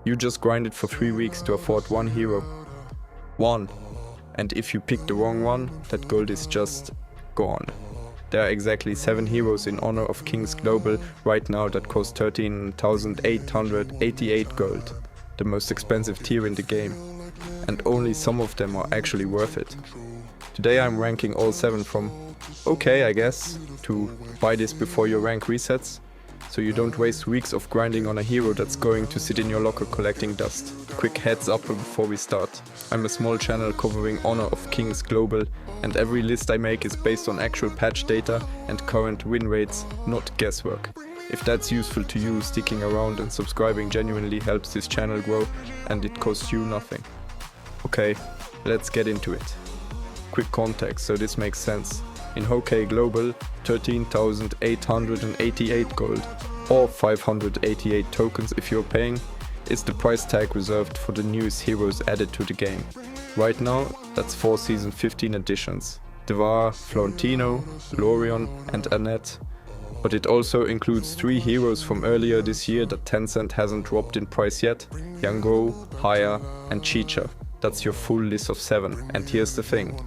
You just grinded for 3 weeks to afford one hero. One. And if you pick the wrong one, that gold is just gone. There are exactly 7 heroes in honor of King's Global right now that cost 13,888 gold. The most expensive tier in the game. And only some of them are actually worth it. Today I'm ranking all 7 from okay, I guess, to buy this before your rank resets, so you don't waste weeks of grinding on a hero that's going to sit in your locker collecting dust. Quick heads up before we start. I'm a small channel covering honor of King's Global, and every list I make is based on actual patch data and current win rates, not guesswork. If that's useful to you, sticking around and subscribing genuinely helps this channel grow, and it costs you nothing. Okay, let's get into it. Quick context so this makes sense. In HOK Global, 13,888 gold, or 588 tokens if you're paying, is the price tag reserved for the newest heroes added to the game. Right now, that's 4 Season 15 additions: Devara, Florentino, Lorion and Annette. But it also includes 3 heroes from earlier this year that Tencent hasn't dropped in price yet: Yango, Haya and Chicha. That's your full list of 7, and here's the thing.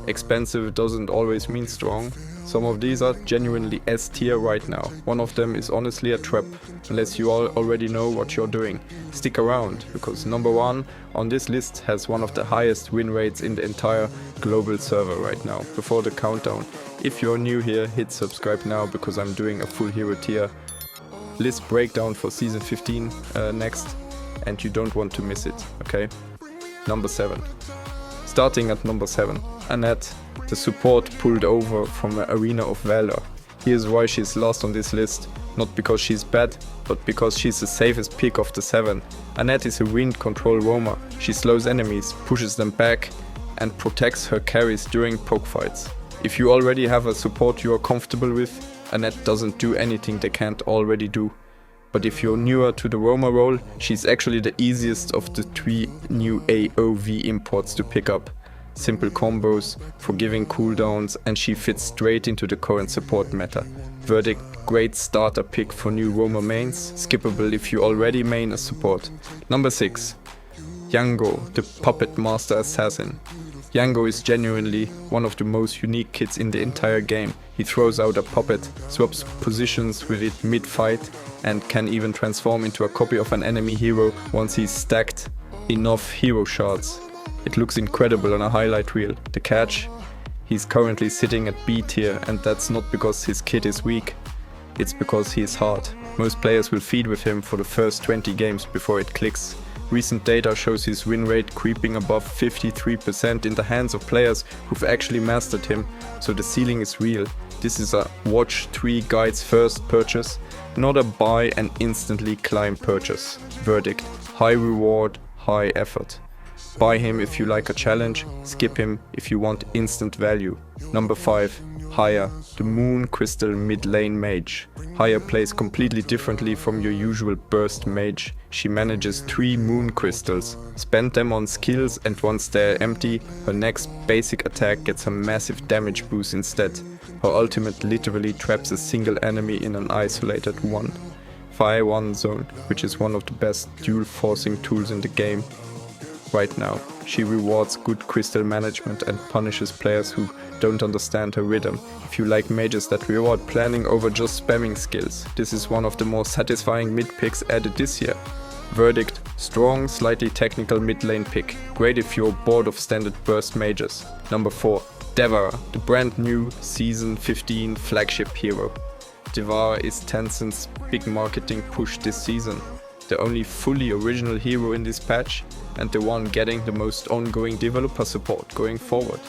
Expensive doesn't always mean strong. Some of these are genuinely S tier right now. One of them is honestly a trap, unless you all already know what you're doing. Stick around, because number 1 on this list has one of the highest win rates in the entire global server right now, before the countdown. If you're new here, hit subscribe now, because I'm doing a full hero tier list breakdown for Season 15 next, and you don't want to miss it, okay? Number 7. Starting at number 7, Annette, the support pulled over from the Arena of Valor. Here's why she's last on this list, not because she's bad, but because she's the safest pick of the 7. Annette is a wind control roamer. She slows enemies, pushes them back, and protects her carries during poke fights. If you already have a support you are comfortable with, Annette doesn't do anything they can't already do. But if you're newer to the roamer role, she's actually the easiest of the 3 new AOV imports to pick up. Simple combos, forgiving cooldowns, and she fits straight into the current support meta. Verdict: great starter pick for new roamer mains, skippable if you already main a support. Number 6. Yango, the puppet master assassin. Yango is genuinely one of the most unique kits in the entire game. He throws out a puppet, swaps positions with it mid-fight, and can even transform into a copy of an enemy hero once he's stacked enough hero shards. It looks incredible on a highlight reel. The catch? He's currently sitting at B tier, and that's not because his kit is weak. It's because he is hard. Most players will feed with him for the first 20 games before it clicks. Recent data shows his win rate creeping above 53% in the hands of players who've actually mastered him, so the ceiling is real. This is a watch 3 guides first purchase, not a buy and instantly climb purchase. Verdict: high reward, high effort. Buy him if you like a challenge, skip him if you want instant value. Number 5. Haya, the Moon Crystal mid lane mage. Haya plays completely differently from your usual burst mage. She manages 3 moon crystals, spend them on skills, and once they're empty, her next basic attack gets a massive damage boost instead. Her ultimate literally traps a single enemy in an isolated 1v1 zone, which is one of the best duel forcing tools in the game right now. She rewards good crystal management and punishes players who don't understand her rhythm. If you like mages that reward planning over just spamming skills, this is one of the more satisfying mid picks added this year. Verdict: strong, slightly technical mid lane pick. Great if you're bored of standard burst mages. Number 4. Devara, the brand new Season 15 flagship hero. Devara is Tencent's big marketing push this season. The only fully original hero in this patch, and the one getting the most ongoing developer support going forward.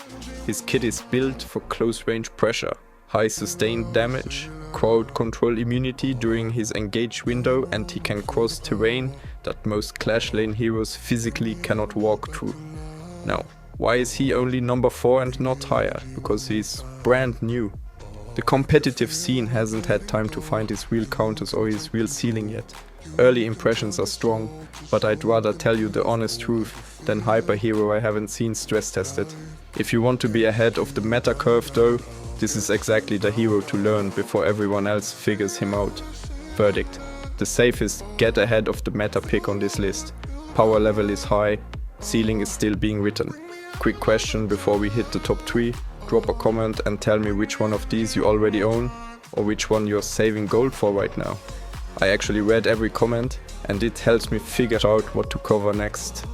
His kit is built for close range pressure, high sustained damage, crowd control immunity during his engage window, and he can cross terrain that most clash lane heroes physically cannot walk through. Now, why is he only number 4 and not higher? Because he's brand new. The competitive scene hasn't had time to find his real counters or his real ceiling yet. Early impressions are strong, but I'd rather tell you the honest truth than hype a hero I haven't seen stress tested. If you want to be ahead of the meta curve though, this is exactly the hero to learn before everyone else figures him out. Verdict: The safest get ahead of the meta pick on this list. Power level is high, ceiling is still being written. Quick question before we hit the top 3. Drop a comment and tell me which one of these you already own or which one you're saving gold for right now. I actually read every comment and it helps me figure out what to cover next.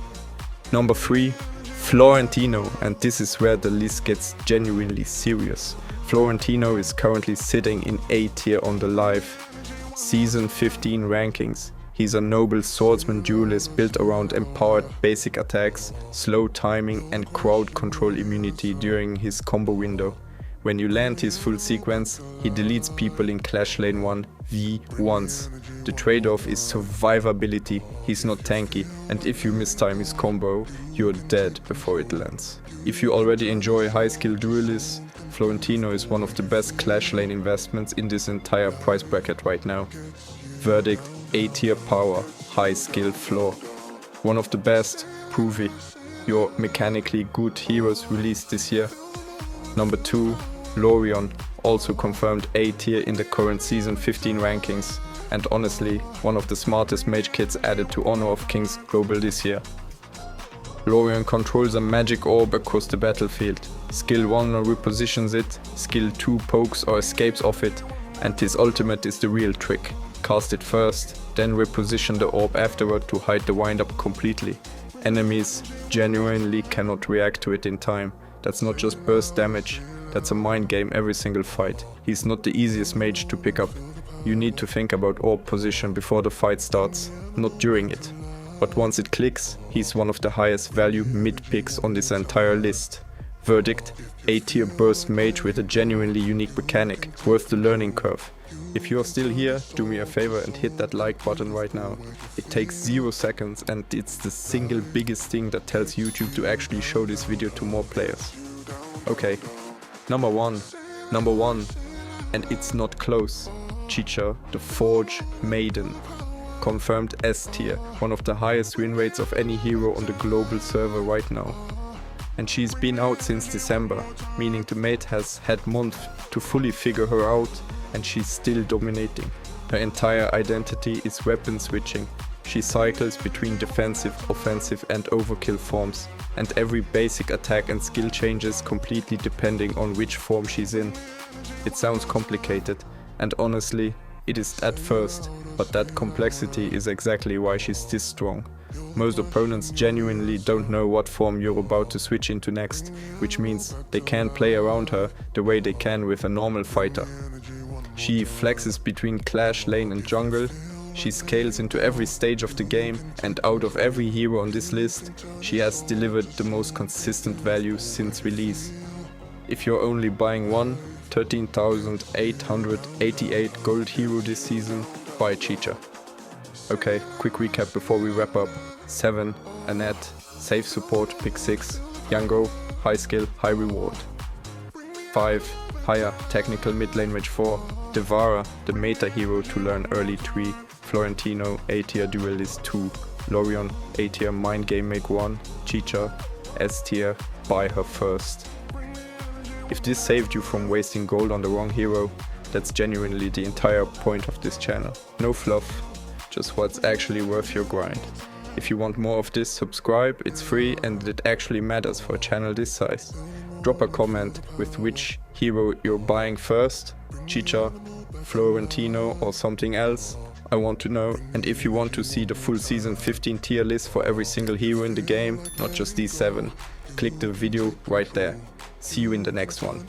Number 3, Florentino, and this is where the list gets genuinely serious. Florentino is currently sitting in A tier on the live Season 15 rankings. He's a noble swordsman duelist built around empowered basic attacks, slow timing and crowd control immunity during his combo window. When you land his full sequence, he deletes people in Clash Lane 1 V once. The trade-off is survivability, he's not tanky, and if you mistime his combo, you're dead before it lands. If you already enjoy high skill duelists, Florentino is one of the best Clash Lane investments in this entire price bracket right now. Verdict: A tier power, high skill floor. One of the best, prove it. Your mechanically good heroes released this year. Number 2, Lorion, also confirmed A tier in the current Season 15 rankings, and honestly, one of the smartest mage kits added to Honor of Kings Global this year. Lorion controls a magic orb across the battlefield. Skill 1 repositions it, skill 2 pokes or escapes off it, and his ultimate is the real trick. Cast it first, then reposition the orb afterward to hide the wind-up completely. Enemies genuinely cannot react to it in time. That's not just burst damage, that's a mind game every single fight. He's not the easiest mage to pick up. You need to think about orb position before the fight starts, not during it. But once it clicks, he's one of the highest value mid picks on this entire list. Verdict: A tier burst mage with a genuinely unique mechanic, worth the learning curve. If you're still here, do me a favor and hit that like button right now. It takes 0 seconds and it's the single biggest thing that tells YouTube to actually show this video to more players. Okay, number one, and it's not close. Chicha, the Forge Maiden. Confirmed S tier, one of the highest win rates of any hero on the global server right now. And she's been out since December, meaning the mate has had months to fully figure her out, and she's still dominating. Her entire identity is weapon switching. She cycles between defensive, offensive and overkill forms, and every basic attack and skill changes completely depending on which form she's in. It sounds complicated, and honestly, it is at first, but that complexity is exactly why she's this strong. Most opponents genuinely don't know what form you're about to switch into next, which means they can't play around her the way they can with a normal fighter. She flexes between Clash, Lane and Jungle, she scales into every stage of the game, and out of every hero on this list, she has delivered the most consistent value since release. If you're only buying one, 13,888 gold hero this season, buy Chicha. Okay, quick recap before we wrap up. 7, Annette, safe support, pick 6, Yango, high skill, high reward. 5, Haya, technical mid lane mage 4, Devara, the meta hero to learn early 3, Florentino, A tier duelist 2, Lorion, A tier mind game make 1, Chicha, S tier, buy her first. If this saved you from wasting gold on the wrong hero, that's genuinely the entire point of this channel. No fluff, just what's actually worth your grind. If you want more of this, subscribe, it's free and it actually matters for a channel this size. Drop a comment with which hero you're buying first, Chicha, Florentino or something else. I want to know. And if you want to see the full Season 15 tier list for every single hero in the game, not just these 7, click the video right there. See you in the next one.